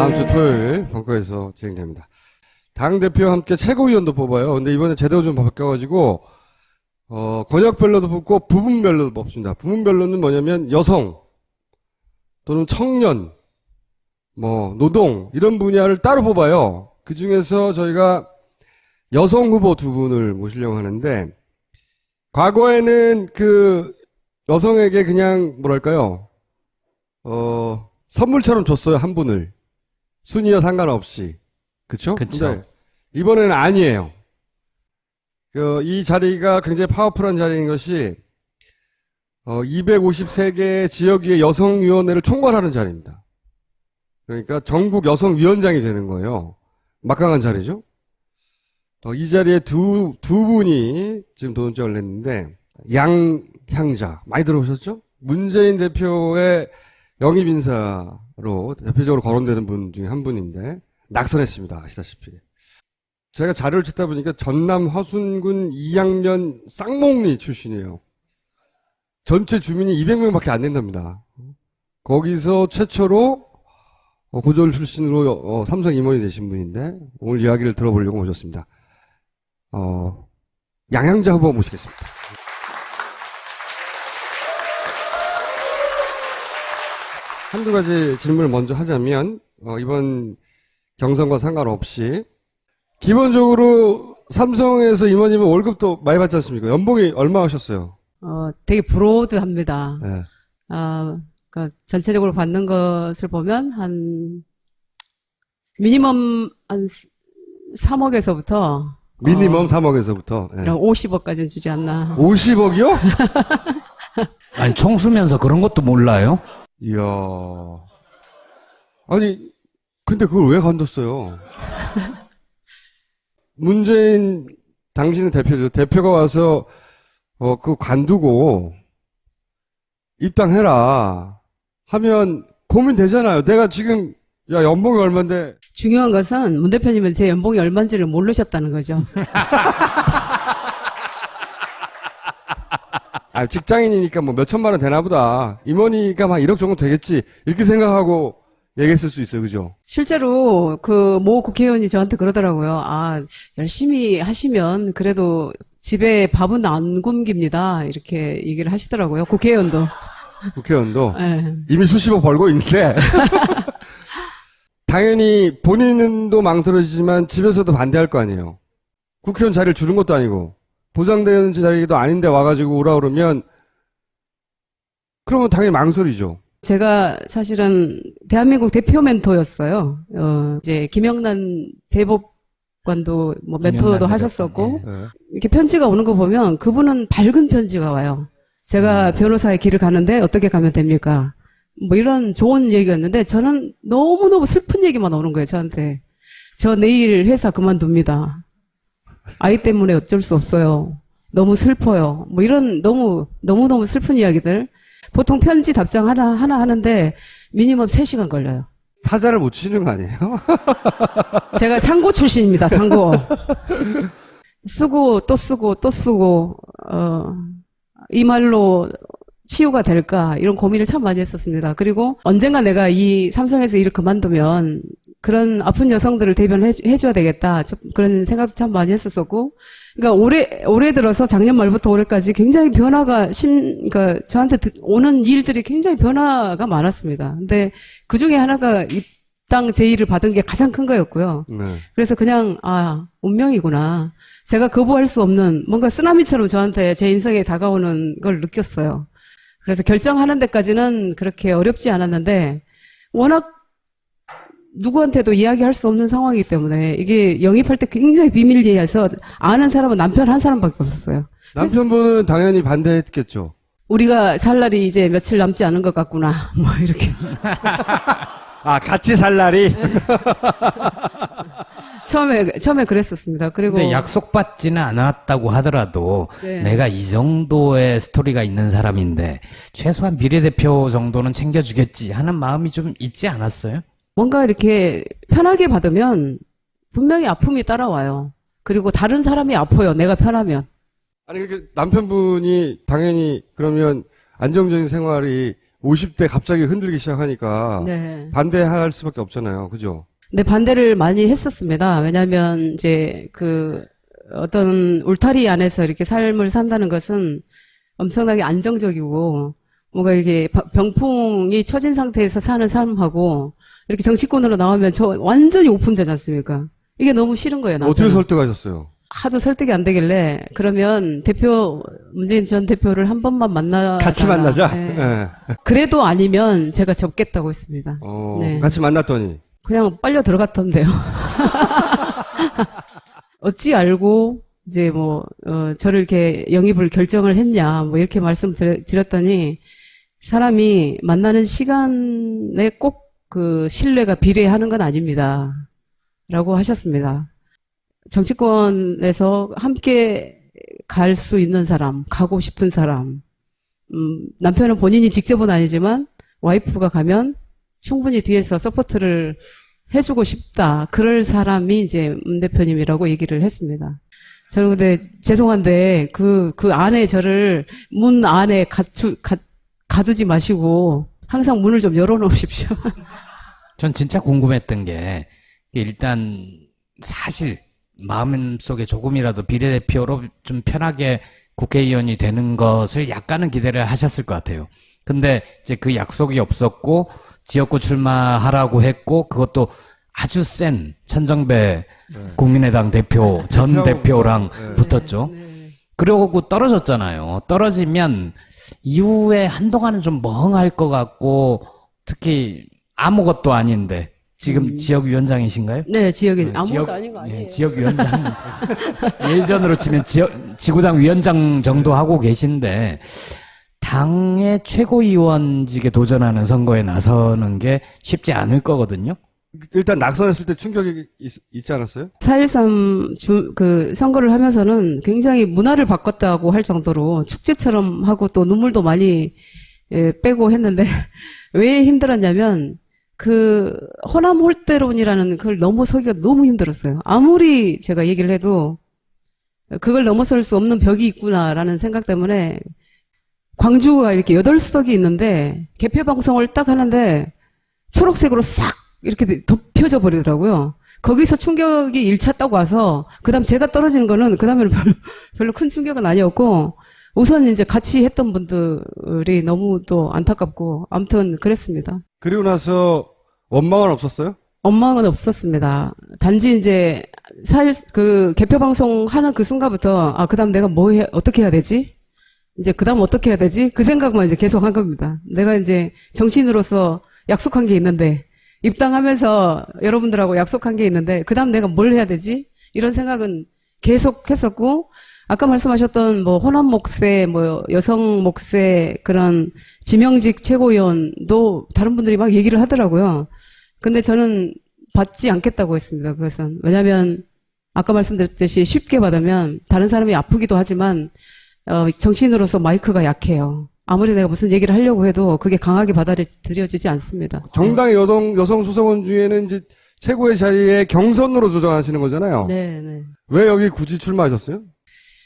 다음 주 토요일 벙커에서 진행됩니다. 당대표와 함께 최고위원도 뽑아요. 근데 이번에 제도가 좀 바뀌어가지고, 권역별로도 뽑고 부분별로도 뽑습니다. 부분별로는 뭐냐면 여성 또는 청년, 노동 이런 분야를 따로 뽑아요. 그 중에서 저희가 여성 후보 두 분을 모시려고 하는데, 과거에는 그 여성에게 그냥 뭐랄까요, 선물처럼 줬어요. 한 분을. 순위와 상관없이. 그쵸? 그쵸. 이번에는 아니에요. 이 자리가 굉장히 파워풀한 자리인 것이 253개 지역의 여성위원회를 총괄하는 자리입니다. 그러니까 전국 여성위원장이 되는 거예요. 막강한 자리죠. 이 자리에 두 분이 지금 도전장을 냈는데, 양향자 많이 들어보셨죠? 문재인 대표의 영입 인사로 대표적으로 거론되는 분 중에 한 분인데 낙선했습니다. 아시다시피. 제가 자료를 찾다 보니까 전남 화순군 이양면 쌍목리 출신이에요. 전체 주민이 200명밖에 안 된답니다. 거기서 최초로 고졸 출신으로 삼성 임원이 되신 분인데 오늘 이야기를 들어보려고 모셨습니다. 양향자 후보 모시겠습니다. 한두 가지 질문을 먼저 하자면 이번 경선과 상관없이 기본적으로 삼성에서 임원이면 월급도 많이 받지 않습니까? 연봉이 얼마 하셨어요? 되게 브로드합니다. 네. 그러니까 전체적으로 받는 것을 보면 미니멈 한 3억에서부터 미니멈 3억에서부터. 네. 50억까지는 주지 않나. 50억이요? 아니, 총수면서 그런 것도 몰라요? 이야. 아니, 근데 그걸 왜 관뒀어요? 문재인, 당신은 대표죠. 대표가 와서, 그거 관두고, 입당해라. 하면 고민되잖아요. 내가 지금, 연봉이 얼만데. 중요한 것은 문 대표님은 제 연봉이 얼마인지를 모르셨다는 거죠. 직장인이니까 몇 천만 원 되나 보다. 임원이니까 막 1억 정도 되겠지. 이렇게 생각하고 얘기했을 수 있어요. 그죠? 실제로 그 모 국회의원이 저한테 그러더라고요. 열심히 하시면 그래도 집에 밥은 안 굶깁니다. 이렇게 얘기를 하시더라고요. 국회의원도. 국회의원도. 네. 이미 수십억 벌고 있는데. 당연히 본인도 망설여지지만 집에서도 반대할 거 아니에요. 국회의원 자리를 주는 것도 아니고 보장되는 자리도 아닌데 와가지고 오라 그러면 그러면 당연히 망설이죠. 제가 사실은 대한민국 대표 멘토였어요. 이제 김영란 대법관도 멘토도 하셨었고, 네. 이렇게 편지가 오는 거 보면 그분은 밝은 편지가 와요. 제가 변호사의 길을 가는데 어떻게 가면 됩니까? 이런 좋은 얘기였는데 저는 너무너무 슬픈 얘기만 오는 거예요, 저한테. 저 내일 회사 그만둡니다. 아이 때문에 어쩔 수 없어요. 너무 슬퍼요. 이런 너무너무 슬픈 이야기들. 보통 편지 답장 하나 하는데 미니멈 3시간 걸려요. 타자를 못 치는 거 아니에요? 제가 상고 출신입니다, 상고. 쓰고 또 쓰고 또 쓰고, 이 말로 치유가 될까 이런 고민을 참 많이 했었습니다. 그리고 언젠가 내가 이 삼성에서 일을 그만두면 그런 아픈 여성들을 대변해줘야 되겠다. 그런 생각도 참 많이 했었었고, 그러니까 올해 들어서 작년 말부터 올해까지 굉장히 변화가 그러니까 저한테 오는 일들이 굉장히 변화가 많았습니다. 근데 그 중에 하나가 입당 제의를 받은 게 가장 큰 거였고요. 네. 그래서 그냥 운명이구나. 제가 거부할 수 없는 뭔가 쓰나미처럼 저한테 제 인생에 다가오는 걸 느꼈어요. 그래서 결정하는 데까지는 그렇게 어렵지 않았는데 워낙 누구한테도 이야기할 수 없는 상황이기 때문에 이게 영입할 때 굉장히 비밀리에서 아는 사람은 남편 한 사람밖에 없었어요. 남편분은 당연히 반대했겠죠. 우리가 살 날이 이제 며칠 남지 않은 것 같구나. 이렇게. 같이 살 날이? 처음에 그랬었습니다. 그리고. 근데 약속받지는 않았다고 하더라도 네. 내가 이 정도의 스토리가 있는 사람인데 최소한 비례대표 정도는 챙겨주겠지 하는 마음이 좀 있지 않았어요? 뭔가 이렇게 편하게 받으면 분명히 아픔이 따라와요. 그리고 다른 사람이 아파요. 내가 편하면. 아니, 남편분이 당연히 그러면 안정적인 생활이 50대 갑자기 흔들기 시작하니까 네. 반대할 수밖에 없잖아요. 그죠? 근데 반대를 많이 했었습니다. 왜냐하면 이제 그 어떤 울타리 안에서 이렇게 삶을 산다는 것은 엄청나게 안정적이고 뭔가 이게 병풍이 처진 상태에서 사는 삶하고 이렇게 정치권으로 나오면 저 완전히 오픈되지 않습니까? 이게 너무 싫은 거예요. 어떻게 나한테는. 설득하셨어요? 하도 설득이 안 되길래 그러면 문재인 전 대표를 한 번만 만나 같이 만나자? 네. 예. 그래도 아니면 제가 접겠다고 했습니다. 네. 같이 만났더니. 그냥 빨려 들어갔던데요. 어찌 알고 이제 저를 이렇게 영입을 결정을 했냐 이렇게 말씀드렸더니 사람이 만나는 시간에 꼭 그 신뢰가 비례하는 건 아닙니다. 라고 하셨습니다. 정치권에서 함께 갈 수 있는 사람, 가고 싶은 사람, 남편은 본인이 직접은 아니지만 와이프가 가면 충분히 뒤에서 서포트를 해주고 싶다. 그럴 사람이 이제 문 대표님이라고 얘기를 했습니다. 저는 근데 죄송한데 그 안에 저를 문 안에 가두지 마시고 항상 문을 좀 열어놓으십시오. 전 진짜 궁금했던 게 일단 사실 마음속에 조금이라도 비례대표로 좀 편하게 국회의원이 되는 것을 약간은 기대를 하셨을 것 같아요. 근데 이제 그 약속이 없었고 지역구 출마하라고 했고 그것도 아주 센 천정배 국민의당 대표 전 대표랑 붙었죠. 그러고 떨어졌잖아요. 떨어지면 이후에 한동안은 좀 멍할 것 같고 특히 아무것도 아닌데 지금 지역위원장이신가요? 네, 지역에 네, 아무것도 아닌 거 아니에요. 지역위원장 예전으로 치면 지구당 위원장 정도 하고 계신데 당의 최고위원직에 도전하는 선거에 나서는 게 쉽지 않을 거거든요. 일단 낙선했을 때 충격이 있지 않았어요? 4.13 선거를 하면서는 굉장히 문화를 바꿨다고 할 정도로 축제처럼 하고 또 눈물도 많이 빼고 했는데 왜 힘들었냐면 그 호남 홀대론이라는 그걸 넘어서기가 너무 힘들었어요. 아무리 제가 얘기를 해도 그걸 넘어설 수 없는 벽이 있구나라는 생각 때문에 광주가 이렇게 8석이 있는데 개표 방송을 딱 하는데 초록색으로 싹 이렇게 덮여져 버리더라고요. 거기서 충격이 1차 딱 와서 그다음 제가 떨어지는 거는 그다음에는 별로 큰 충격은 아니었고 우선 이제 같이 했던 분들이 너무 또 안타깝고 아무튼 그랬습니다. 그리고 나서 원망은 없었어요? 원망은 없었습니다. 단지 이제 그 개표 방송 하는 그 순간부터 그다음 내가 어떻게 해야 되지? 이제 그다음 어떻게 해야 되지? 그 생각만 이제 계속 한 겁니다. 내가 이제 정치인으로서 약속한 게 있는데 입당하면서 여러분들하고 약속한 게 있는데 그다음 내가 뭘 해야 되지? 이런 생각은 계속 했었고 아까 말씀하셨던 호남 목세, 여성 목세 그런 지명직 최고위원도 다른 분들이 막 얘기를 하더라고요. 근데 저는 받지 않겠다고 했습니다. 그것은. 왜냐하면 아까 말씀드렸듯이 쉽게 받으면 다른 사람이 아프기도 하지만 정치인으로서 마이크가 약해요. 아무리 내가 무슨 얘기를 하려고 해도 그게 강하게 받아들여지지 않습니다. 정당의 여성 수석원 중에는 이제 최고의 자리에 경선으로 조정하시는 거잖아요. 네. 왜 여기 굳이 출마하셨어요?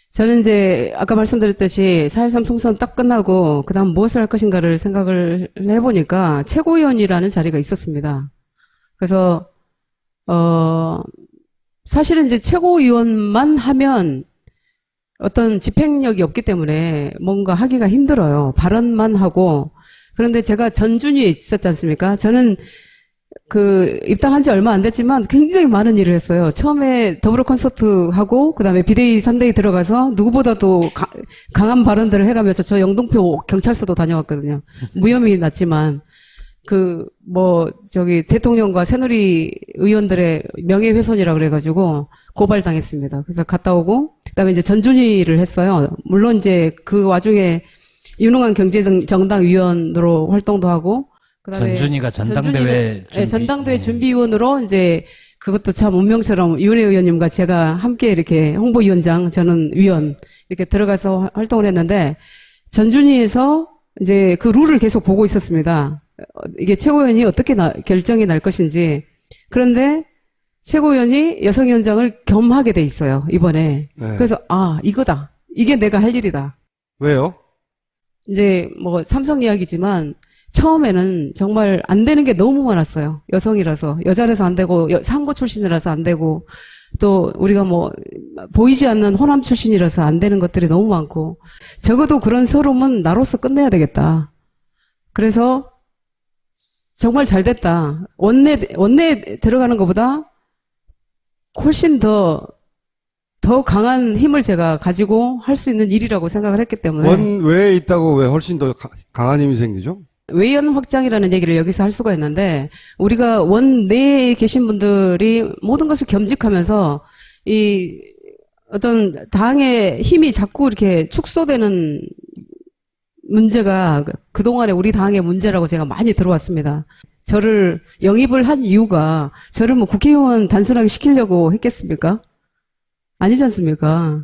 저는 이제 아까 말씀드렸듯이 4.13 총선 딱 끝나고 그다음 무엇을 할 것인가를 생각을 해보니까 최고위원이라는 자리가 있었습니다. 그래서 사실은 이제 최고위원만 하면 어떤 집행력이 없기 때문에 뭔가 하기가 힘들어요. 발언만 하고. 그런데 제가 전준위에 있었지 않습니까? 저는 입당한 지 얼마 안 됐지만 굉장히 많은 일을 했어요. 처음에 더불어 콘서트 하고, 그 다음에 비대위 선대위 들어가서 누구보다도 강한 발언들을 해가면서 저 영등포 경찰서도 다녀왔거든요. 무혐의 났지만, 대통령과 새누리 의원들의 명예훼손이라 그래가지고 고발당했습니다. 그래서 갔다 오고, 그 다음에 이제 전준위를 했어요. 물론 이제 그 와중에 유능한 경제정당 위원으로 활동도 하고, 그다음에 전준희가 전당대회 전당대회 준비위원으로 이제 그것도 참 운명처럼 윤혜 의원님과 제가 함께 이렇게 홍보위원장, 저는 위원 이렇게 들어가서 활동을 했는데 전준위에서 이제 그 룰을 계속 보고 있었습니다. 이게 최고위원이 어떻게 결정이 날 것인지. 그런데 최고위원이 여성위원장을 겸하게 돼 있어요, 이번에. 네. 그래서 이거다. 이게 내가 할 일이다. 왜요? 이제 삼성 이야기지만 처음에는 정말 안 되는 게 너무 많았어요. 여성이라서. 여자라서 안 되고, 상고 출신이라서 안 되고, 또 우리가 뭐, 보이지 않는 호남 출신이라서 안 되는 것들이 너무 많고, 적어도 그런 서름은 나로서 끝내야 되겠다. 그래서 정말 잘 됐다. 원내 들어가는 것보다 훨씬 더 강한 힘을 제가 가지고 할 수 있는 일이라고 생각을 했기 때문에. 원외에 있다고 왜 훨씬 더 강한 힘이 생기죠? 외연 확장이라는 얘기를 여기서 할 수가 있는데, 우리가 원내에 계신 분들이 모든 것을 겸직하면서 이 어떤 당의 힘이 자꾸 이렇게 축소되는 문제가 그동안에 우리 당의 문제라고 제가 많이 들어왔습니다. 저를 영입을 한 이유가 저를 뭐 국회의원 단순하게 시키려고 했겠습니까? 아니지 않습니까?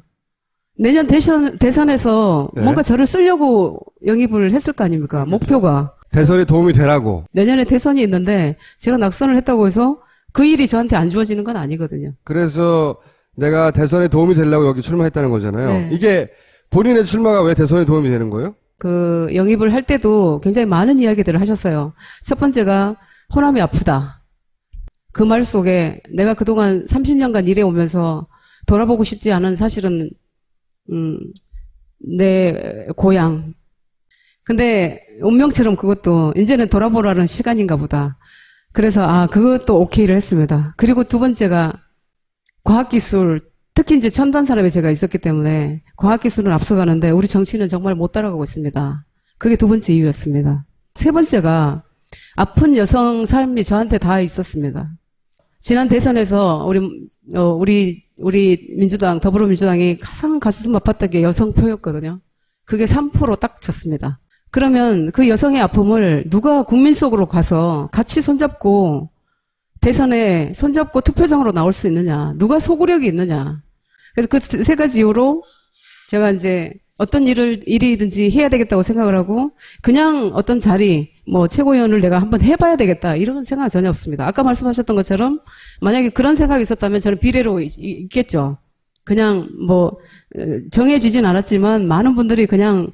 내년 대선에서 네. 뭔가 저를 쓰려고 영입을 했을 거 아닙니까? 목표가. 대선에 도움이 되라고. 내년에 대선이 있는데 제가 낙선을 했다고 해서 그 일이 저한테 안 주어지는 건 아니거든요. 그래서 내가 대선에 도움이 되려고 여기 출마했다는 거잖아요. 네. 이게 본인의 출마가 왜 대선에 도움이 되는 거예요? 그 영입을 할 때도 굉장히 많은 이야기들을 하셨어요. 첫 번째가 호남이 아프다. 그 말 속에 내가 그동안 30년간 일해오면서 돌아보고 싶지 않은 사실은 내 고향. 근데 운명처럼 그것도 이제는 돌아보라는 시간인가 보다. 그래서 그것도 오케이를 했습니다. 그리고 두 번째가 과학기술, 특히 이제 첨단 산업에 제가 있었기 때문에 과학기술은 앞서가는데 우리 정치는 정말 못 따라가고 있습니다. 그게 두 번째 이유였습니다. 세 번째가 아픈 여성 삶이 저한테 다 있었습니다. 지난 대선에서 우리 민주당, 더불어민주당이 가장 가슴 아팠던 게 여성표였거든요. 그게 3% 딱 쳤습니다. 그러면 그 여성의 아픔을 누가 국민 속으로 가서 같이 손잡고 대선에 손잡고 투표장으로 나올 수 있느냐, 누가 소구력이 있느냐. 그래서 그 세 가지 이유로 제가 이제 어떤 일이든지 해야 되겠다고 생각을 하고, 그냥 어떤 자리, 뭐 최고위원을 내가 한번 해봐야 되겠다, 이런 생각 전혀 없습니다. 아까 말씀하셨던 것처럼 만약에 그런 생각이 있었다면 저는 비례로 있겠죠. 그냥 뭐 정해지진 않았지만 많은 분들이 그냥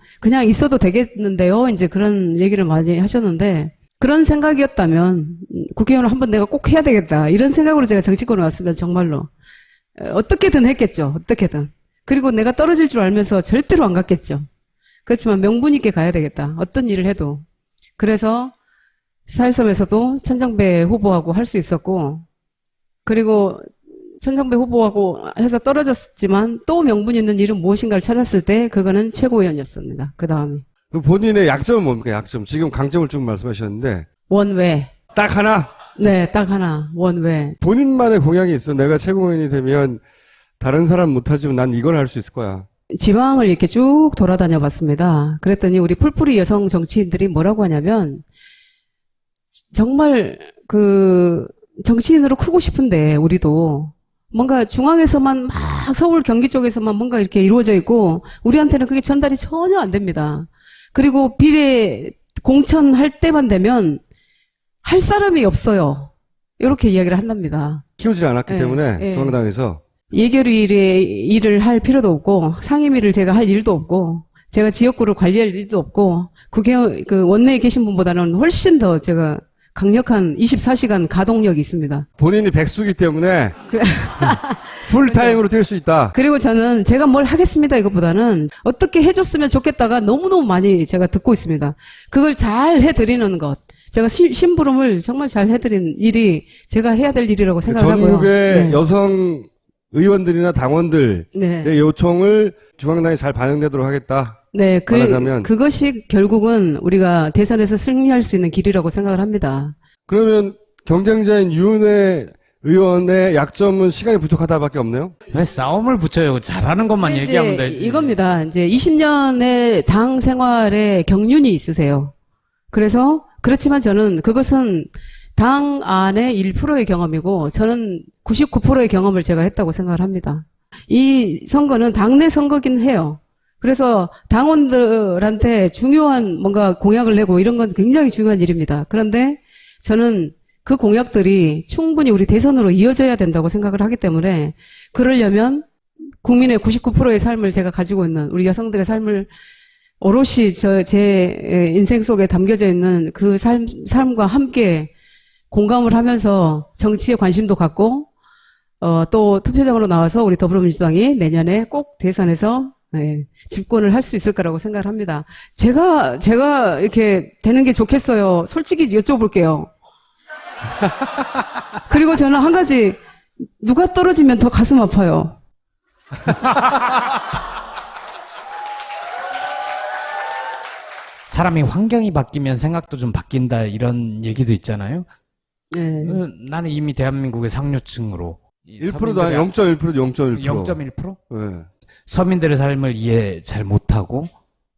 있어도 되겠는데요, 이제 그런 얘기를 많이 하셨는데, 그런 생각이었다면 국회의원을 한번 내가 꼭 해야 되겠다, 이런 생각으로 제가 정치권에 왔으면 정말로 어떻게든 했겠죠. 어떻게든. 그리고 내가 떨어질 줄 알면서 절대로 안 갔겠죠. 그렇지만 명분 있게 가야 되겠다, 어떤 일을 해도. 그래서 사일섬에서도 천정배 후보하고 할 수 있었고, 그리고 천정배 후보하고 해서 떨어졌지만 또 명분 있는 일은 무엇인가를 찾았을 때 그거는 최고위원이었습니다. 그 다음에 본인의 약점은 뭡니까? 약점. 지금 강점을 쭉 말씀하셨는데 원외. 딱 하나. 네, 딱 하나. 원외. 본인만의 공약이 있어. 내가 최고위원이 되면 다른 사람 못하지만 난 이걸 할 수 있을 거야. 지방을 이렇게 쭉 돌아다녀 봤습니다. 그랬더니 우리 풀뿌리 여성 정치인들이 뭐라고 하냐면, 정말 그 정치인으로 크고 싶은데 우리도 뭔가 중앙에서만 막 서울 경기 쪽에서만 뭔가 이렇게 이루어져 있고 우리한테는 그게 전달이 전혀 안 됩니다. 그리고 비례 공천할 때만 되면 할 사람이 없어요. 이렇게 이야기를 한답니다. 키우지 않았기 때문에 중앙당에서 예결위의 일을 할 필요도 없고 상임위를 제가 할 일도 없고 제가 지역구를 관리할 일도 없고 국회의원 그 원내에 계신 분보다는 훨씬 더 제가 강력한 24시간 가동력이 있습니다. 본인이 백수기 때문에 풀타임으로 뛸 수 있다. 그리고 저는 제가 뭘 하겠습니다 이것보다는 어떻게 해줬으면 좋겠다가 너무너무 많이 제가 듣고 있습니다. 그걸 잘 해드리는 것. 제가 심부름을 정말 잘 해드린 일이 제가 해야 될 일이라고 생각하고요. 전국의 여성 의원들이나 당원들의 네. 요청을 중앙당에 잘 반영되도록 하겠다. 네, 말하자면 그것이 결국은 우리가 대선에서 승리할 수 있는 길이라고 생각을 합니다. 그러면 경쟁자인 유은혜 의원의 약점은 시간이 부족하다밖에 없네요. 왜 싸움을 붙여요? 잘하는 것만 이제 얘기하면 되지. 이겁니다. 이제 20년의 당 생활에 경륜이 있으세요. 그래서 그렇지만 저는 그것은 당 안의 1%의 경험이고 저는 99%의 경험을 제가 했다고 생각을 합니다. 이 선거는 당내 선거긴 해요. 그래서 당원들한테 중요한 뭔가 공약을 내고 이런 건 굉장히 중요한 일입니다. 그런데 저는 그 공약들이 충분히 우리 대선으로 이어져야 된다고 생각을 하기 때문에 그러려면 국민의 99%의 삶을 제가 가지고 있는 우리 여성들의 삶을 오롯이 제 인생 속에 담겨져 있는 그 삶과 함께 공감을 하면서 정치에 관심도 갖고, 또 투표장으로 나와서 우리 더불어민주당이 내년에 꼭 대선에서 네, 집권을 할 수 있을 거라고 생각을 합니다. 제가 이렇게 되는 게 좋겠어요. 솔직히 여쭤볼게요. 그리고 저는 한 가지, 누가 떨어지면 더 가슴 아파요. 사람이 환경이 바뀌면 생각도 좀 바뀐다 이런 얘기도 있잖아요. 네. 나는 이미 대한민국의 상류층으로 1%도 아니고 0.1%, 0.1%? 네. 서민들의 삶을 이해 잘 못하고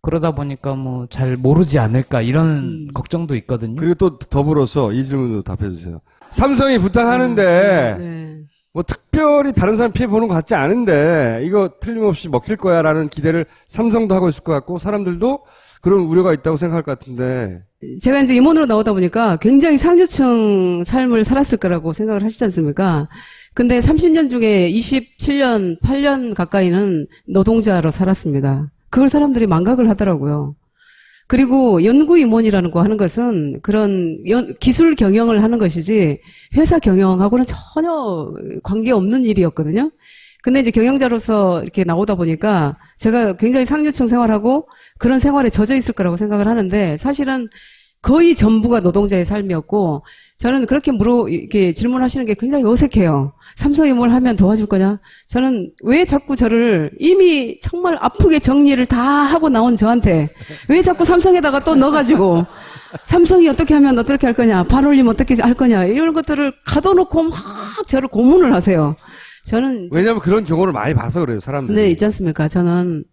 그러다 보니까 뭐 잘 모르지 않을까 이런 걱정도 있거든요. 그리고 또 더불어서 이 질문도 답해주세요. 삼성이 부탁하는데 네. 뭐 특별히 다른 사람 피해 보는 것 같지 않은데 이거 틀림없이 먹힐 거야라는 기대를 삼성도 하고 있을 것 같고 사람들도 그런 우려가 있다고 생각할 것 같은데. 제가 이제 임원으로 나오다 보니까 굉장히 상류층 삶을 살았을 거라고 생각을 하시지 않습니까? 근데 30년 중에 27년, 8년 가까이는 노동자로 살았습니다. 그걸 사람들이 망각을 하더라고요. 그리고 연구 임원이라는 거 하는 것은 그런 기술 경영을 하는 것이지 회사 경영하고는 전혀 관계없는 일이었거든요. 근데 이제 경영자로서 이렇게 나오다 보니까 제가 굉장히 상류층 생활하고 그런 생활에 젖어 있을 거라고 생각을 하는데 사실은 거의 전부가 노동자의 삶이었고 저는 그렇게 이렇게 질문하시는 게 굉장히 어색해요. 삼성이 뭘 하면 도와줄 거냐? 저는 왜 자꾸 저를 이미 정말 아프게 정리를 다 하고 나온 저한테 왜 자꾸 삼성에다가 또 넣어가지고 삼성이 어떻게 하면 어떻게 할 거냐? 반올림 어떻게 할 거냐? 이런 것들을 가둬놓고 막 저를 고문을 하세요. 저는 왜냐하면 그런 경우를 많이 봐서 그래요, 사람들이. 네, 있지 않습니까? 저는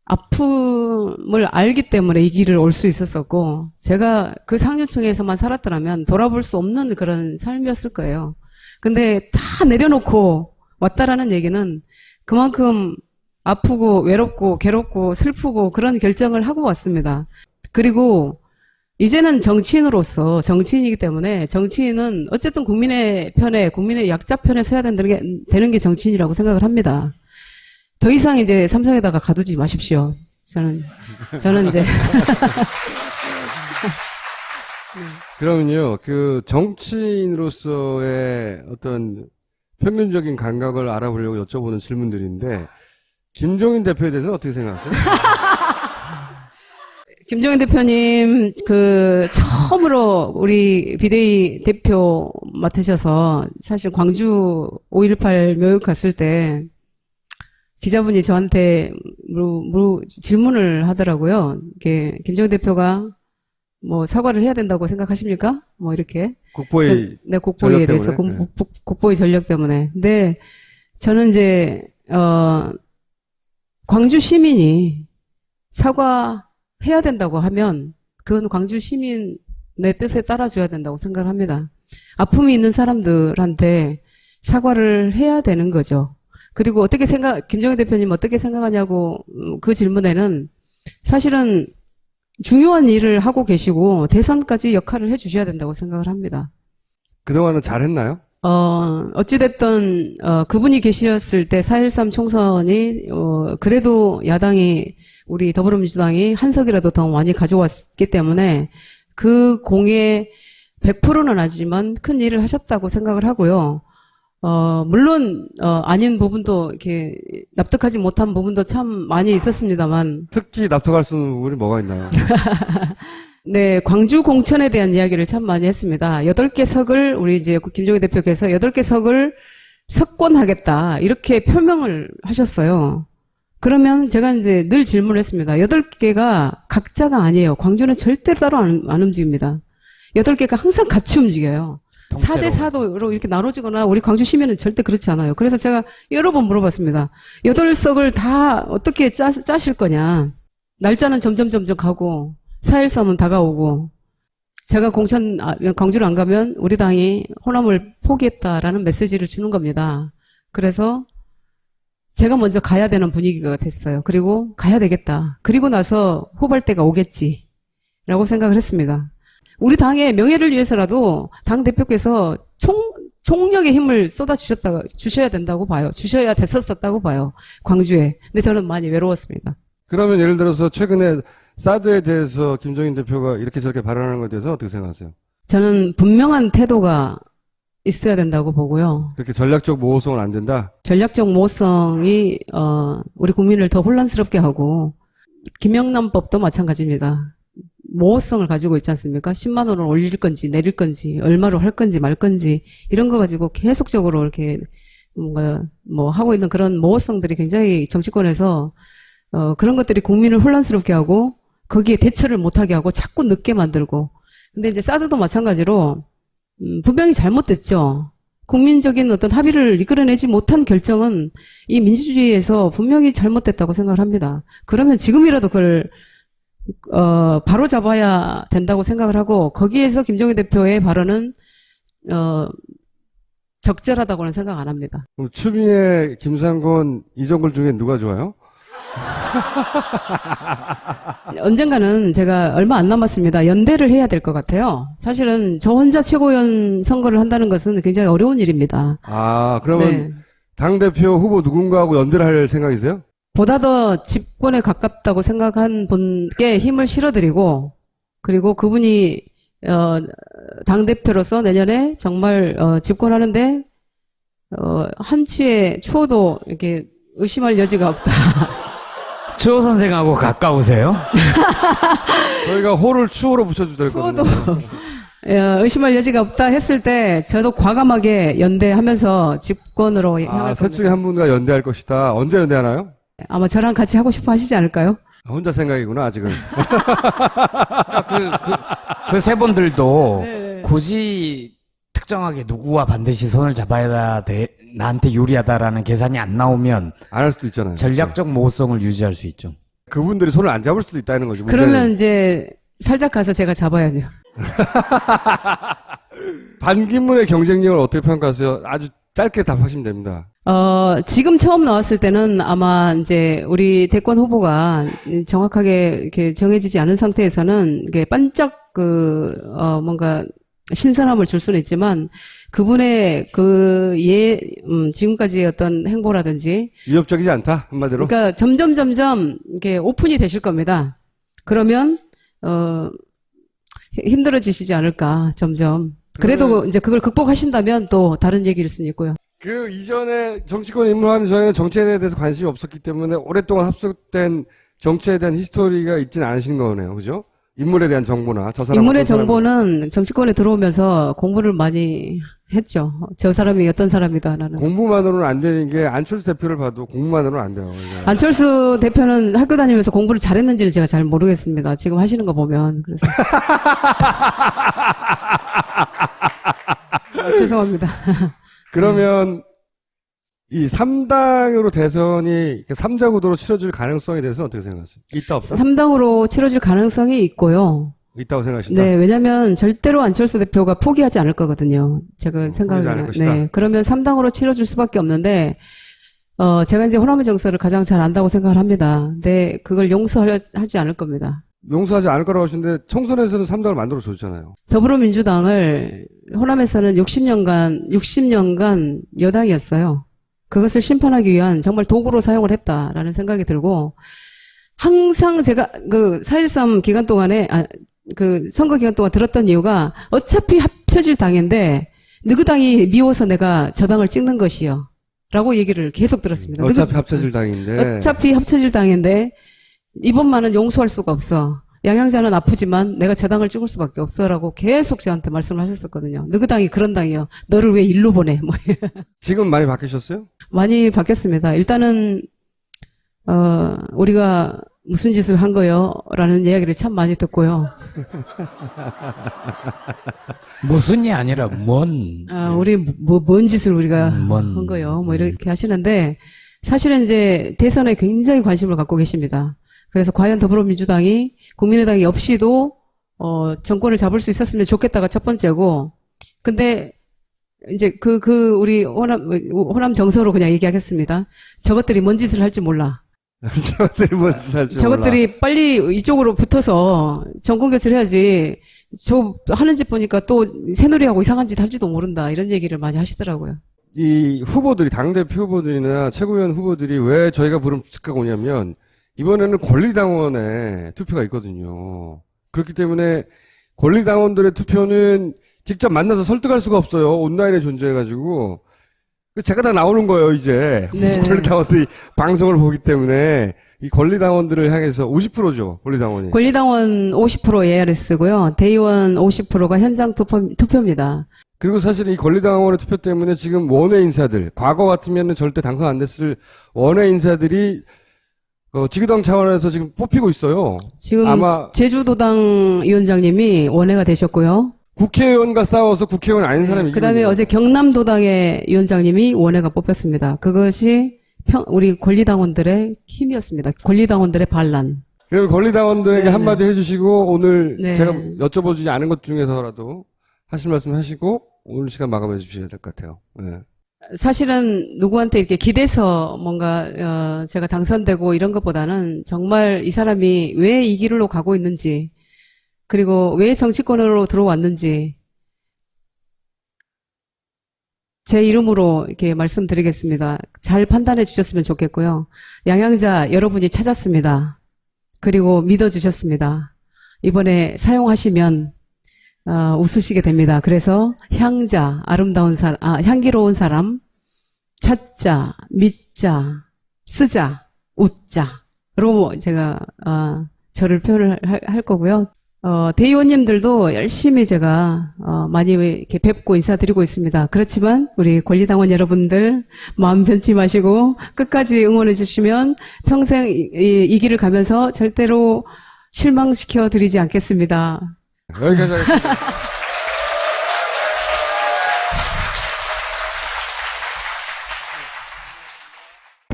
아픔을 알기 때문에 이 길을 올 수 있었었고 제가 그 상류층에서만 살았더라면 돌아볼 수 없는 그런 삶이었을 거예요. 근데 다 내려놓고 왔다라는 얘기는 그만큼 아프고 외롭고 괴롭고 슬프고 그런 결정을 하고 왔습니다. 그리고 이제는 정치인으로서 정치인이기 때문에 정치인은 어쨌든 국민의 편에 국민의 약자 편에 서야 되는 게 정치인이라고 생각을 합니다. 더 이상 이제 삼성에다가 가두지 마십시오. 저는 이제 그러면요, 그 정치인으로서의 어떤 평균적인 감각을 알아보려고 여쭤보는 질문들인데 김종인 대표에 대해서는 어떻게 생각하세요? 김종인 대표님 처음으로 우리 비대위 대표 맡으셔서 사실 광주 5.18 묘역 갔을 때 기자분이 저한테 질문을 하더라고요. 이렇게 김종인 대표가 뭐 사과를 해야 된다고 생각하십니까? 뭐 이렇게. 국보의 네, 국보에 대해서 때문에? 국보의 전력 때문에. 근데 저는 이제 광주 시민이 사과해야 된다고 하면 그건 광주 시민의 뜻에 따라줘야 된다고 생각을 합니다. 아픔이 있는 사람들한테 사과를 해야 되는 거죠. 그리고 김종인 대표님 어떻게 생각하냐고 그 질문에는 사실은 중요한 일을 하고 계시고 대선까지 역할을 해주셔야 된다고 생각을 합니다. 그동안은 잘했나요? 어찌됐든, 그분이 계셨을 때 4.13 총선이, 그래도 야당이, 우리 더불어민주당이 한 석이라도 더 많이 가져왔기 때문에 그 공에 100%는 아니지만 큰 일을 하셨다고 생각을 하고요. 물론, 아닌 부분도 이렇게 납득하지 못한 부분도 참 많이 있었습니다만. 특히 납득할 수 있는 부분이 뭐가 있나요? 네, 광주 공천에 대한 이야기를 참 많이 했습니다. 8개 석을, 우리 이제 김종인 대표께서 8개 석을 석권하겠다. 이렇게 표명을 하셨어요. 그러면 제가 이제 늘 질문을 했습니다. 8개가 각자가 아니에요. 광주는 절대로 따로 안 움직입니다. 8개가 항상 같이 움직여요. 4대 4도로 이렇게 나눠지거나 우리 광주 시민은 절대 그렇지 않아요. 그래서 제가 여러 번 물어봤습니다. 8석을 다 어떻게 짜실 거냐. 날짜는 점점 가고 4.13은 다가오고 제가 광주를 안 가면 우리 당이 호남을 포기했다라는 메시지를 주는 겁니다. 그래서 제가 먼저 가야 되는 분위기가 됐어요. 그리고 가야 되겠다. 그리고 나서 후발대가 오겠지라고 생각을 했습니다. 우리 당의 명예를 위해서라도 당 대표께서 총력의 힘을 주셔야 된다고 봐요. 주셔야 됐었다고 봐요. 광주에. 근데 저는 많이 외로웠습니다. 그러면 예를 들어서 최근에 사드에 대해서 김종인 대표가 이렇게 저렇게 발언하는 것에 대해서 어떻게 생각하세요? 저는 분명한 태도가 있어야 된다고 보고요. 그렇게 전략적 모호성은 안 된다? 전략적 모호성이 우리 국민을 더 혼란스럽게 하고 김영란법도 마찬가지입니다. 모호성을 가지고 있지 않습니까? 10만 원을 올릴 건지 내릴 건지 얼마로 할 건지 말 건지 이런 거 가지고 계속적으로 이렇게 뭔가 뭐 하고 있는 그런 모호성들이 굉장히 정치권에서 그런 것들이 국민을 혼란스럽게 하고 거기에 대처를 못하게 하고 자꾸 늦게 만들고. 근데 이제 사드도 마찬가지로 분명히 잘못됐죠. 국민적인 어떤 합의를 이끌어내지 못한 결정은 이 민주주의에서 분명히 잘못됐다고 생각을 합니다. 그러면 지금이라도 그걸 바로 잡아야 된다고 생각을 하고 거기에서 김종인 대표의 발언은 적절하다고는 생각 안 합니다. 그럼 추미애, 김상곤, 이정글 중에 누가 좋아요? 언젠가는 제가 얼마 안 남았습니다. 연대를 해야 될 것 같아요. 사실은 저 혼자 최고위원 선거를 한다는 것은 굉장히 어려운 일입니다. 아, 그러면 네. 당대표 후보 누군가하고 연대를 할 생각이세요? 보다 더 집권에 가깝다고 생각한 분께 힘을 실어드리고 그리고 그분이 당대표로서 내년에 정말 집권하는데 한치의 추호도 이렇게 의심할 여지가 없다. 추호 선생하고 가까우세요? 저희가 호를 추호로 붙여주도록 추호도 했거든요. 의심할 여지가 없다 했을 때 저도 과감하게 연대하면서 집권으로 향할 셋 중에 겁니다. 한 분과 연대할 것이다. 언제 연대하나요? 아마 저랑 같이 하고 싶어 하시지 않을까요? 혼자 생각이구나, 아직은. 그 세 분들도 네. 굳이 특정하게 누구와 반드시 손을 잡아야 돼, 나한테 유리하다라는 계산이 안 나오면 안 할 수도 있잖아요. 전략적 모호성을 유지할 수 있죠. 그분들이 손을 안 잡을 수도 있다는 거죠. 문제는. 그러면 이제 살짝 가서 제가 잡아야죠. 반기문의 경쟁력을 어떻게 평가하세요? 아주 짧게 답하시면 됩니다. 지금 처음 나왔을 때는 아마 이제 우리 대권 후보가 정확하게 이렇게 정해지지 않은 상태에서는 이게 반짝 뭔가 신선함을 줄 수는 있지만 그분의 지금까지의 어떤 행보라든지 위협적이지 않다, 한마디로. 그러니까 점점 이렇게 오픈이 되실 겁니다. 그러면 힘들어지시지 않을까 점점. 그래도 이제 그걸 극복하신다면 또 다른 얘기일 수는 있고요. 그 이전에 정치권에 입문하는 저희는 정치에 대해서 관심이 없었기 때문에 오랫동안 합숙된 정치에 대한 히스토리가 있지는 않으신 거네요. 그죠? 인물에 대한 정보나 저 사람 인물의 어떤 정보는 정치권에 들어오면서 공부를 많이 했죠. 저 사람이 어떤 사람이다라는. 공부만으로는 안 되는 게 안철수 대표를 봐도 공부만으로는 안 돼요. 이게. 안철수 대표는 학교 다니면서 공부를 잘했는지는 제가 잘 모르겠습니다. 지금 하시는 거 보면. 그래서. 죄송합니다. 그러면 이 3당으로 대선이 3자 구도로 치러질 가능성에 대해서는 어떻게 생각하세요? 있다 없다? 3당으로 치러질 가능성이 있고요. 있다고 생각하신다? 네, 왜냐면 절대로 안철수 대표가 포기하지 않을 거거든요. 제가 포기하지 생각에는. 않을 것이다. 네. 그러면 3당으로 치러줄 수밖에 없는데, 제가 이제 호남의 정서를 가장 잘 안다고 생각을 합니다. 근데 그걸 용서하지 않을 겁니다. 용서하지 않을 거라고 하시는데 총선에서는 3당을 만들어 줬잖아요. 더불어민주당을 호남에서는 60년간 여당이었어요. 그것을 심판하기 위한 정말 도구로 사용을 했다라는 생각이 들고 항상 제가 그 4.13 기간 동안에 그 선거 기간 동안 들었던 이유가 어차피 합쳐질 당인데 누구 당이 미워서 내가 저 당을 찍는 것이요 라고 얘기를 계속 들었습니다. 어차피 합쳐질 당인데. 어차피 합쳐질 당인데 이번만은 용서할 수가 없어. 양양자는 아프지만 내가 저 당을 찍을 수밖에 없어라고 계속 저한테 말씀을 하셨었거든요. 누구 당이 그런 당이요. 너를 왜 일로 보내. 뭐. 지금 많이 바뀌셨어요? 많이 바뀌었습니다. 일단은 우리가 무슨 짓을 한 거요? 라는 이야기를 참 많이 듣고요. 무슨이 아니라 뭔. 우리 뭔 짓을 우리가 뭔. 한 거요? 뭐 이렇게 하시는데 사실은 이제 대선에 굉장히 관심을 갖고 계십니다. 그래서 과연 더불어민주당이 국민의당이 없이도 정권을 잡을 수 있었으면 좋겠다가 첫 번째고, 근데 이제 우리 호남 정서로 그냥 얘기하겠습니다. 저것들이 뭔 짓을 할지 몰라. 저것들이 뭔 짓을 할지 몰라. 저것들이 빨리 이쪽으로 붙어서 정권 교체를 해야지. 저 하는 짓 보니까 또 새누리하고 이상한 짓 할지도 모른다. 이런 얘기를 많이 하시더라고요. 이 후보들이, 당대표 후보들이나 최고위원 후보들이 왜 저희가 부르면 즉각 오냐면, 이번에는 권리당원의 투표가 있거든요. 그렇기 때문에 권리당원들의 투표는 직접 만나서 설득할 수가 없어요. 온라인에 존재해가지고. 제가 다 나오는 거예요, 이제. 네. 권리당원들이 방송을 보기 때문에 이 권리당원들을 향해서 50%죠, 권리당원이. 권리당원 50% ARS고요. 대의원 50%가 현장 투표입니다. 그리고 사실 이 권리당원의 투표 때문에 지금 원외 인사들, 과거 같으면 절대 당선 안 됐을 원외 인사들이 지구당 차원에서 지금 뽑히고 있어요. 지금 아마 제주도당 위원장님이 원외가 되셨고요. 국회의원과 싸워서 국회의원 아닌 사람이 그다음에 이기는 어제 경남도당의 위원장님이 원외가 뽑혔습니다. 그것이 우리 권리당원들의 힘이었습니다. 권리당원들의 반란. 그럼 권리당원들에게 네, 한마디 해주시고 오늘 네. 제가 여쭤보지 않은 것 중에서라도 하실 말씀 하시고 오늘 시간 마감해 주셔야 될 것 같아요. 네. 사실은 누구한테 이렇게 기대서 뭔가 제가 당선되고 이런 것보다는 정말 이 사람이 왜 이 길로 가고 있는지 그리고 왜 정치권으로 들어왔는지 제 이름으로 이렇게 말씀드리겠습니다. 잘 판단해 주셨으면 좋겠고요. 양양자 여러분이 찾았습니다. 그리고 믿어주셨습니다. 이번에 사용하시면 웃으시게 됩니다. 그래서 향자, 아름다운 사람, 향기로운 사람, 찾자, 믿자, 쓰자, 웃자로 제가 저를 표현을 할 거고요. 대의원님들도 열심히 제가 많이 이렇게 뵙고 인사드리고 있습니다. 그렇지만 우리 권리당원 여러분들 마음 변치 마시고 끝까지 응원해 주시면 평생 이 길을 가면서 절대로 실망시켜 드리지 않겠습니다. 여기까지 하겠습니다.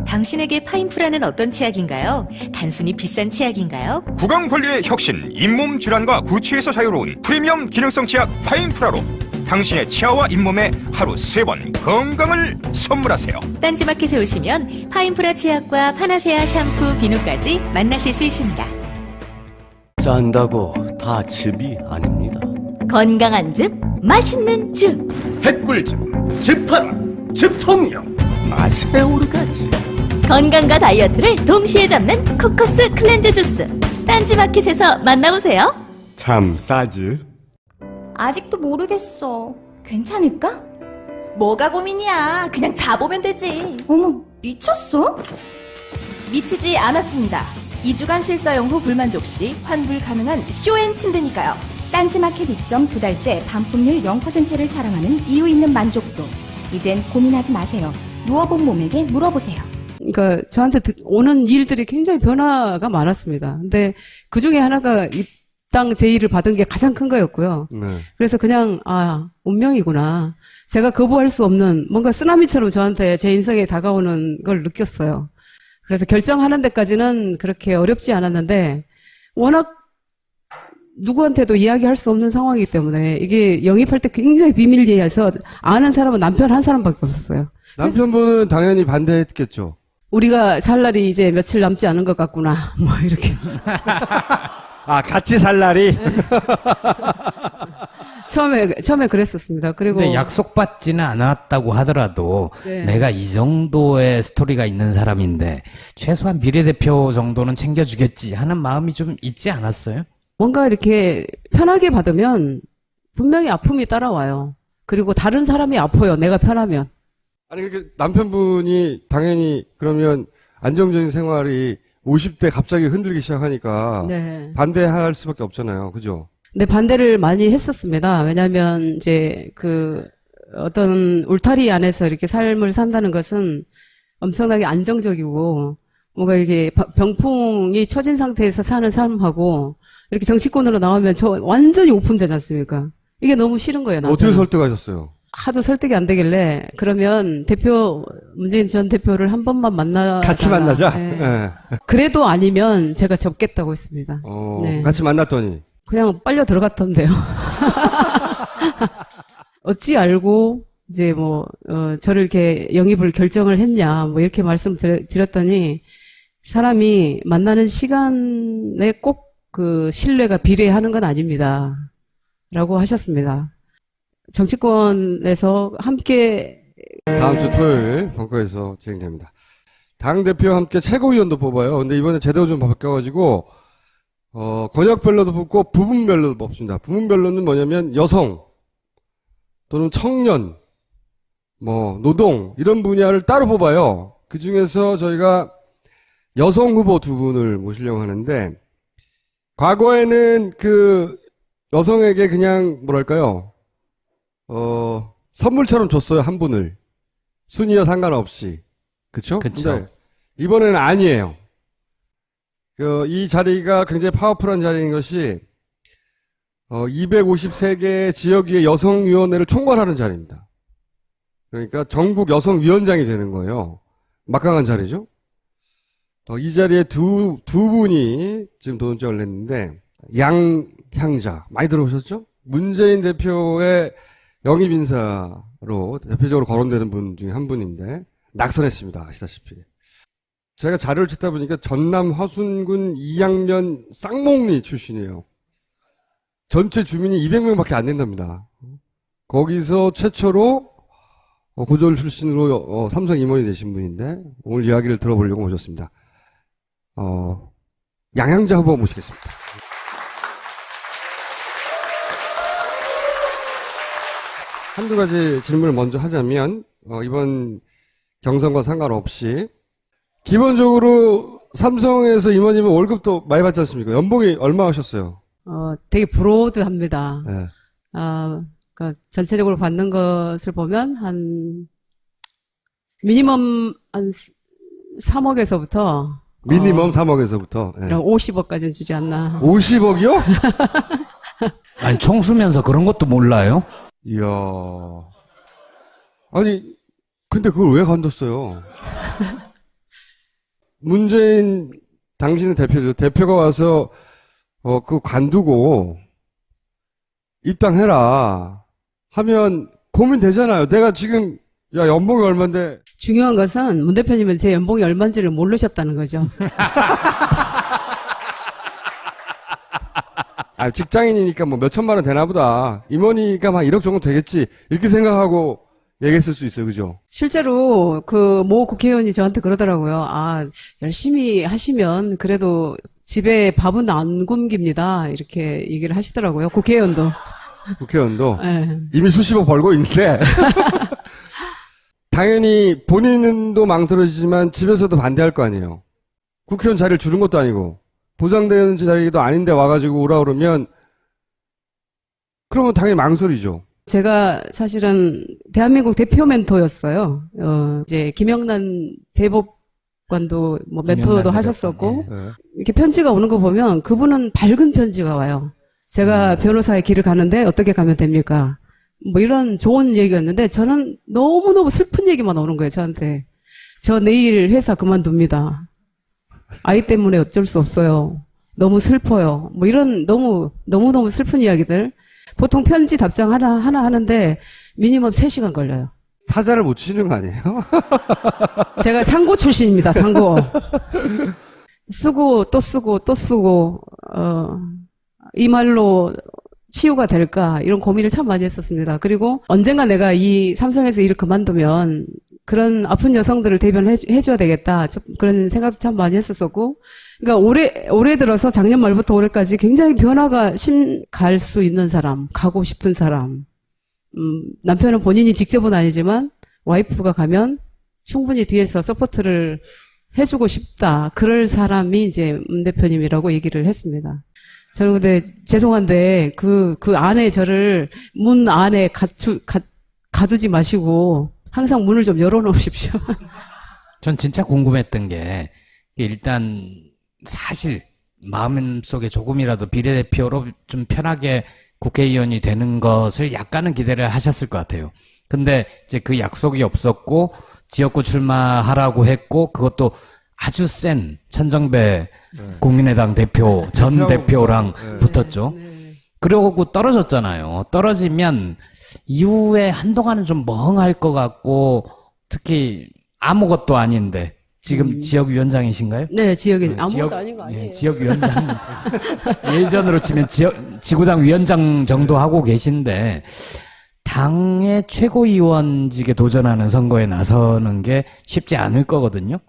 당신에게 파인프라는 어떤 치약인가요? 단순히 비싼 치약인가요? 구강 관리의 혁신, 잇몸 질환과 구취에서 자유로운 프리미엄 기능성 치약 파인프라로 당신의 치아와 잇몸에 하루 3번 건강을 선물하세요. 딴지마켓에 오시면 파인프라 치약과 파나세아 샴푸, 비누까지 만나실 수 있습니다. 짠다고 다 즙이 아닙니다. 건강한 즙, 맛있는 즙. 핵꿀즙, 즙파라, 즙통령, 맛의 오르가지. 건강과 다이어트를 동시에 잡는 코코스 클렌즈 주스. 딴지마켓에서 만나보세요. 참 싸지. 아직도 모르겠어. 괜찮을까? 뭐가 고민이야. 그냥 자보면 되지. 어머, 미쳤어? 미치지 않았습니다. 2주간 실사용 후 불만족 시 환불 가능한 쇼앤 침대니까요. 딴지마켓 입점 2달째 반품률 0%를 자랑하는 이유 있는 만족도. 이젠 고민하지 마세요. 누워본 몸에게 물어보세요. 그러니까 저한테 오는 일들이 굉장히 변화가 많았습니다. 근데 그 중에 하나가 입당 제의를 받은 게 가장 큰 거였고요. 네. 그래서 그냥 운명이구나. 제가 거부할 수 없는 뭔가 쓰나미처럼 저한테 제 인생에 다가오는 걸 느꼈어요. 그래서 결정하는 데까지는 그렇게 어렵지 않았는데 워낙 누구한테도 이야기할 수 없는 상황이기 때문에 이게 영입할 때 굉장히 비밀리에서 아는 사람은 남편 한 사람밖에 없었어요. 남편분은 당연히 반대했겠죠. 우리가 살 날이 이제 며칠 남지 않은 것 같구나. 뭐 이렇게. 같이 살 날이? 처음에 그랬었습니다. 그리고 근데 약속받지는 않았다고 하더라도 네. 내가 이 정도의 스토리가 있는 사람인데 최소한 비례대표 정도는 챙겨주겠지 하는 마음이 좀 있지 않았어요? 뭔가 이렇게 편하게 받으면 분명히 아픔이 따라와요. 그리고 다른 사람이 아파요. 내가 편하면. 아니, 그렇게 남편분이 당연히 그러면 안정적인 생활이 50대 갑자기 흔들기 시작하니까 네. 반대할 수밖에 없잖아요. 그죠? 근데 반대를 많이 했었습니다. 왜냐하면 이제 어떤 울타리 안에서 이렇게 삶을 산다는 것은 엄청나게 안정적이고 뭔가 이게 병풍이 처진 상태에서 사는 삶하고 이렇게 정치권으로 나오면 저 완전히 오픈되지 않습니까? 이게 너무 싫은 거예요. 어떻게 남편은. 설득하셨어요? 하도 설득이 안 되길래 그러면 문재인 전 대표를 한 번만 같이 만나자? 네. 네. 그래도 아니면 제가 접겠다고 했습니다. 네. 같이 만났더니. 그냥 빨려 들어갔던데요. 어찌 알고 이제 저를 이렇게 영입을 결정을 했냐 이렇게 말씀드렸더니 사람이 만나는 시간에 꼭 그 신뢰가 비례하는 건 아닙니다. 라고 하셨습니다. 정치권에서 함께 다음 주 토요일 벙커에서 진행됩니다. 당대표와 함께 최고위원도 뽑아요. 근데 이번에 제도가 좀 바뀌어가지고, 권역별로도 뽑고 부분별로도 뽑습니다. 부분별로는 뭐냐면 여성 또는 청년, 노동 이런 분야를 따로 뽑아요. 그 중에서 저희가 여성 후보 2분을 모시려고 하는데, 과거에는 그 여성에게 그냥 뭐랄까요, 선물처럼 줬어요, 한 분을. 순위와 상관없이. 그쵸? 그쵸. 근데 이번에는 아니에요. 이 자리가 굉장히 파워풀한 자리인 것이, 253개 지역위의 여성위원회를 총괄하는 자리입니다. 그러니까 전국 여성위원장이 되는 거예요. 막강한 자리죠? 이 자리에 두 분이 지금 도전장을 냈는데, 양향자. 많이 들어보셨죠? 문재인 대표의 영입인사로 대표적으로 거론되는 분 중에 한 분인데, 낙선했습니다. 아시다시피. 제가 자료를 찾다 보니까 전남 화순군 이양면 쌍목리 출신이에요. 전체 주민이 200명밖에 안 된답니다. 거기서 최초로 고졸 출신으로 삼성 임원이 되신 분인데 오늘 이야기를 들어보려고 모셨습니다. 양향자 후보 모시겠습니다. 한두 가지 질문을 먼저 하자면 이번 경선과 상관없이 기본적으로 삼성에서 임원이면 월급도 많이 받지 않습니까? 연봉이 얼마 하셨어요? 되게 브로드합니다. 네. 그러니까 전체적으로 받는 것을 보면 미니멈 한 3억에서부터 미니멈 3억에서부터. 네. 50억까지는 주지 않나. 50억이요? 아니, 총수면서 그런 것도 몰라요? 이야. 아니, 근데 그걸 왜 관뒀어요? 문재인, 당신은 대표죠. 대표가 와서, 그거 관두고, 입당해라. 하면 고민되잖아요. 내가 지금, 야, 연봉이 얼만데. 중요한 것은 문 대표님은 제 연봉이 얼마인지를 모르셨다는 거죠. 직장인이니까 뭐 몇천만 원 되나 보다. 임원이니까 막 1억 정도 되겠지. 이렇게 생각하고 얘기했을 수 있어요. 그죠? 실제로 그 모 국회의원이 저한테 그러더라고요. 열심히 하시면 그래도 집에 밥은 안 굶깁니다. 이렇게 얘기를 하시더라고요. 국회의원도. 국회의원도. 네. 이미 수십억 벌고 있는데. 당연히 본인도 망설여지지만 집에서도 반대할 거 아니에요. 국회의원 자리를 주는 것도 아니고. 보장되는 자리도 아닌데 와가지고 오라 그러면 그러면 당연히 망설이죠. 제가 사실은 대한민국 대표 멘토였어요. 이제 김영란 대법관도 뭐 멘토도 하셨었고 네. 이렇게 편지가 오는 거 보면 그분은 밝은 편지가 와요. 제가 변호사의 길을 가는데 어떻게 가면 됩니까? 뭐 이런 좋은 얘기였는데 저는 너무너무 슬픈 얘기만 오는 거예요. 저한테. 저 내일 회사 그만둡니다. 아이 때문에 어쩔 수 없어요. 너무 슬퍼요. 뭐 이런 너무너무 슬픈 이야기들. 보통 편지 답장 하나 하는데 미니멈 3시간 걸려요. 타자를 못 치는 거 아니에요? 제가 상고 출신입니다. 상고. 쓰고 또 쓰고 또 쓰고 이 말로 치유가 될까 이런 고민을 참 많이 했었습니다. 그리고 언젠가 내가 이 삼성에서 일을 그만두면 그런 아픈 여성들을 대변해줘야 되겠다. 그런 생각도 참 많이 했었었고, 그러니까 올해 들어서 작년 말부터 올해까지 굉장히 변화가 갈 수 있는 사람, 가고 싶은 사람. 남편은 본인이 직접은 아니지만 와이프가 가면 충분히 뒤에서 서포트를 해주고 싶다. 그럴 사람이 이제 문 대표님이라고 얘기를 했습니다. 저는 근데 죄송한데 그 안에 저를 문 안에 가두지 마시고 항상 문을 좀 열어놓으십시오. 전 진짜 궁금했던 게 일단 사실 마음속에 조금이라도 비례대표로 좀 편하게 국회의원이 되는 것을 약간은 기대를 하셨을 것 같아요. 근데 이제 그 약속이 없었고 지역구 출마하라고 했고 그것도 아주 센 천정배 국민의당 대표 전 대표랑 붙었죠. 그러고 떨어졌잖아요. 떨어지면 이후에 한동안은 좀 멍할 것 같고 특히 아무것도 아닌데 지금 지역위원장이신가요? 네, 아무것도 아닌 거 아니에요. 지역위원장 예전으로 치면 지구당 위원장 정도 하고 계신데 당의 최고위원직에 도전하는 선거에 나서는 게 쉽지 않을 거거든요.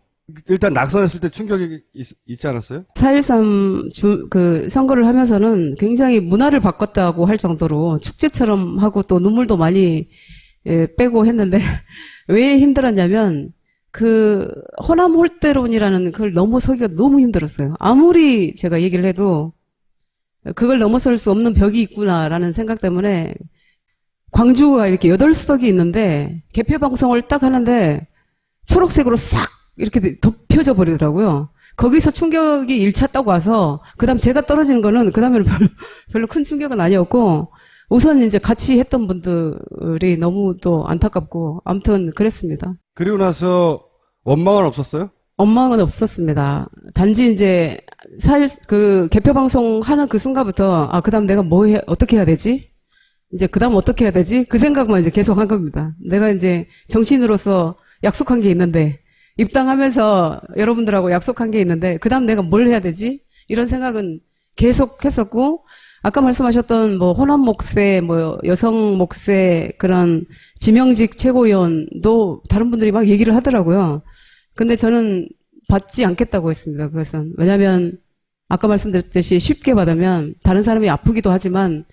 일단 낙선했을 때 충격이 있지 않았어요? 4.13 그 선거를 하면서는 굉장히 문화를 바꿨다고 할 정도로 축제처럼 하고 또 눈물도 많이 빼고 했는데 왜 힘들었냐면 그 호남 홀대론이라는 그걸 넘어서기가 너무 힘들었어요. 아무리 제가 얘기를 해도 그걸 넘어설 수 없는 벽이 있구나라는 생각 때문에 광주가 이렇게 8석이 있는데 개표 방송을 딱 하는데 초록색으로 싹 이렇게 덮여져 버리더라고요. 거기서 충격이 1차 딱 와서 그다음 제가 떨어지는 거는 그다음에는 별로 큰 충격은 아니었고 우선 이제 같이 했던 분들이 너무 또 안타깝고 아무튼 그랬습니다. 그리고 나서 원망은 없었어요? 원망은 없었습니다. 단지 이제 그 개표 방송 하는 그 순간부터 그다음 내가 어떻게 해야 되지? 이제 그다음 어떻게 해야 되지? 그 생각만 이제 계속 한 겁니다. 내가 이제 정치인으로서 약속한 게 있는데 입당하면서 여러분들하고 약속한 게 있는데 그다음 내가 뭘 해야 되지? 이런 생각은 계속 했었고 아까 말씀하셨던 뭐 호남 목세, 뭐 여성 목세 그런 지명직 최고위원도 다른 분들이 막 얘기를 하더라고요. 근데 저는 받지 않겠다고 했습니다. 그것은 왜냐하면 아까 말씀드렸듯이 쉽게 받으면 다른 사람이 아프기도 하지만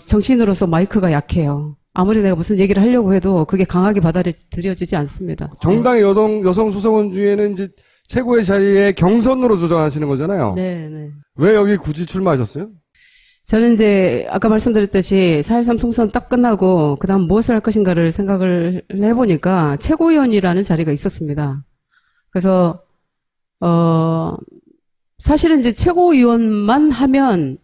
정치인으로서 마이크가 약해요. 아무리 내가 무슨 얘기를 하려고 해도 그게 강하게 받아들여지지 않습니다. 정당의 여성 소속원 중에는 이제 최고의 자리에 경선으로 조정하시는 거잖아요. 네, 네. 왜 여기 굳이 출마하셨어요? 저는 이제 아까 말씀드렸듯이 4.13 총선 딱 끝나고 그다음 무엇을 할 것인가를 생각을 해보니까 최고위원이라는 자리가 있었습니다. 그래서 사실은 이제 최고위원만 하면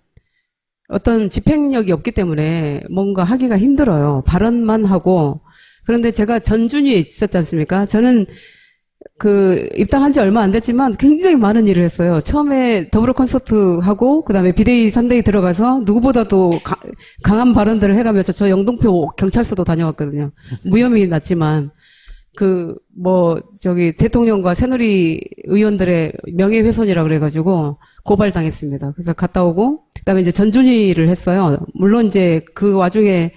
어떤 집행력이 없기 때문에 뭔가 하기가 힘들어요. 발언만 하고. 그런데 제가 전준위에 있었지 않습니까? 저는 입당한 지 얼마 안 됐지만 굉장히 많은 일을 했어요. 처음에 더불어 콘서트하고, 그 다음에 비대위 3대에 들어가서 누구보다도 강한 발언들을 해가면서 저 영등포 경찰서도 다녀왔거든요. 무혐의 났지만. 대통령과 새누리 의원들의 명예훼손이라고 그래가지고 고발당했습니다. 그래서 갔다 오고, 그 다음에 이제 전준위를 했어요. 물론 이제 그 와중에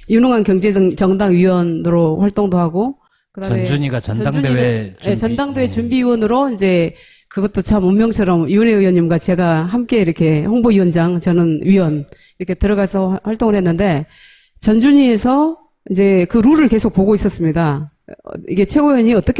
유능한 경제정당위원으로 활동도 하고, 그다음에 전준희가 전당대회 준비. 전당대회 준비위원으로 이제 그것도 참 운명처럼 윤혜 의원님과 제가 함께 이렇게 홍보위원장, 저는 위원 이렇게 들어가서 활동을 했는데 전준위에서 이제 그 룰을 계속 보고 있었습니다. 이게 최고위원이 어떻게